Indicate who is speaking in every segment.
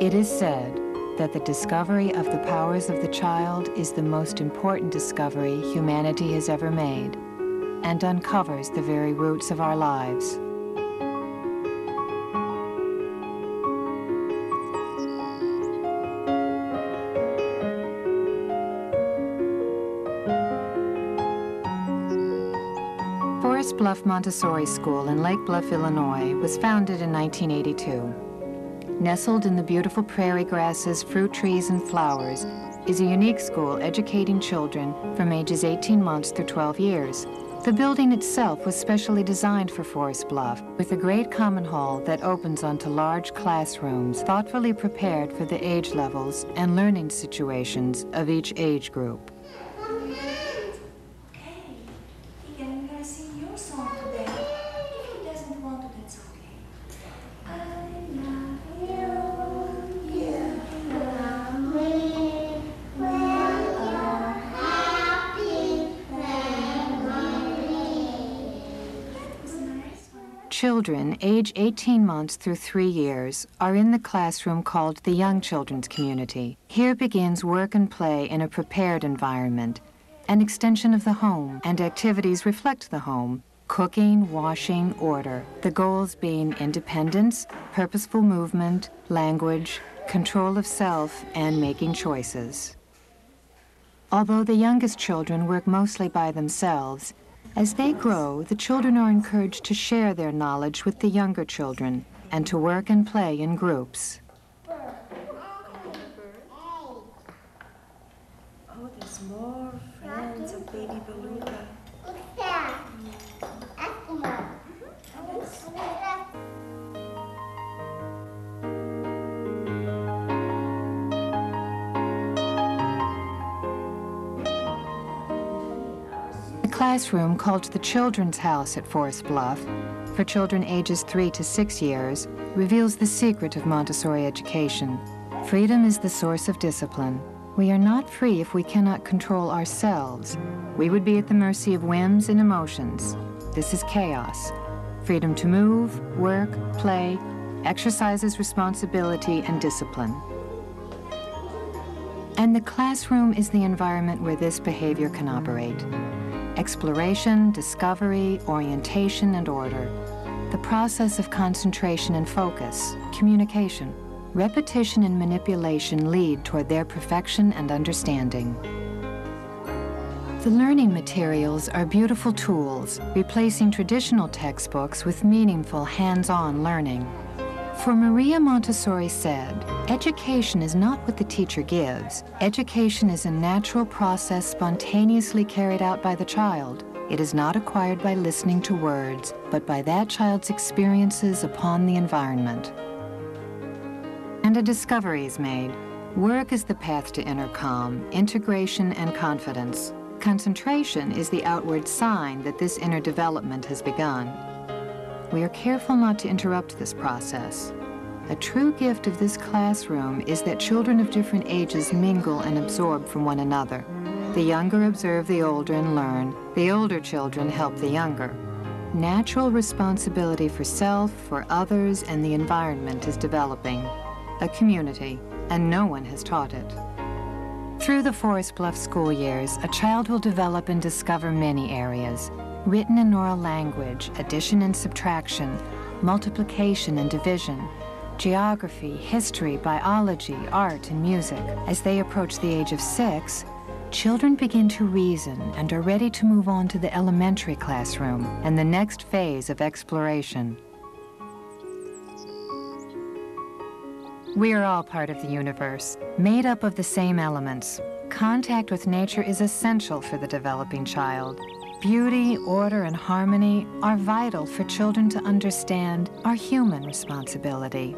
Speaker 1: It is said that the discovery of the powers of the child is the most important discovery humanity has ever made and uncovers the very roots of our lives. Bluff Montessori School in Lake Bluff, Illinois, was founded in 1982. Nestled in the beautiful prairie grasses, fruit trees, and flowers, is a unique school educating children from ages 18 months through 12 years. The building itself was specially designed for Forest Bluff, with a great common hall that opens onto large classrooms, thoughtfully prepared for the age levels and learning situations of each age group. Children age 18 months through 3 years are in the classroom called the Young Children's Community. Here begins work and play in a prepared environment, an extension of the home, and activities reflect the home: cooking, washing, order. The goals being independence, purposeful movement, language, control of self, and making choices. Although the youngest children work mostly by themselves, as they grow, the children are encouraged to share their knowledge with the younger children and to work and play in groups.
Speaker 2: Oh, there's more friends of baby beluga.
Speaker 1: The classroom, called the Children's House at Forest Bluff, for children ages 3 to 6 years, reveals the secret of Montessori education. Freedom is the source of discipline. We are not free if we cannot control ourselves. We would be at the mercy of whims and emotions. This is chaos. Freedom to move, work, play, exercises responsibility and discipline. And the classroom is the environment where this behavior can operate. Exploration, discovery, orientation, and order. The process of concentration and focus, communication, repetition and manipulation lead toward their perfection and understanding. The learning materials are beautiful tools, replacing traditional textbooks with meaningful hands-on learning. For Maria Montessori said, education is not what the teacher gives. Education is a natural process spontaneously carried out by the child. It is not acquired by listening to words, but by that child's experiences upon the environment. And a discovery is made. Work is the path to inner calm, integration, and confidence. Concentration is the outward sign that this inner development has begun. We are careful not to interrupt this process. A true gift of this classroom is that children of different ages mingle and absorb from one another. The younger observe the older and learn. The older children help the younger. Natural responsibility for self, for others, and the environment is developing. A community, and no one has taught it. Through the Forest Bluff school years, a child will develop and discover many areas: written and oral language, addition and subtraction, multiplication and division, geography, history, biology, art, and music. As they approach the age of 6, children begin to reason and are ready to move on to the elementary classroom and the next phase of exploration. We are all part of the universe, made up of the same elements. Contact with nature is essential for the developing child. Beauty, order, and harmony are vital for children to understand our human responsibility.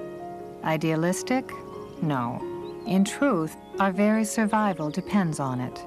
Speaker 1: Idealistic? No. In truth, our very survival depends on it.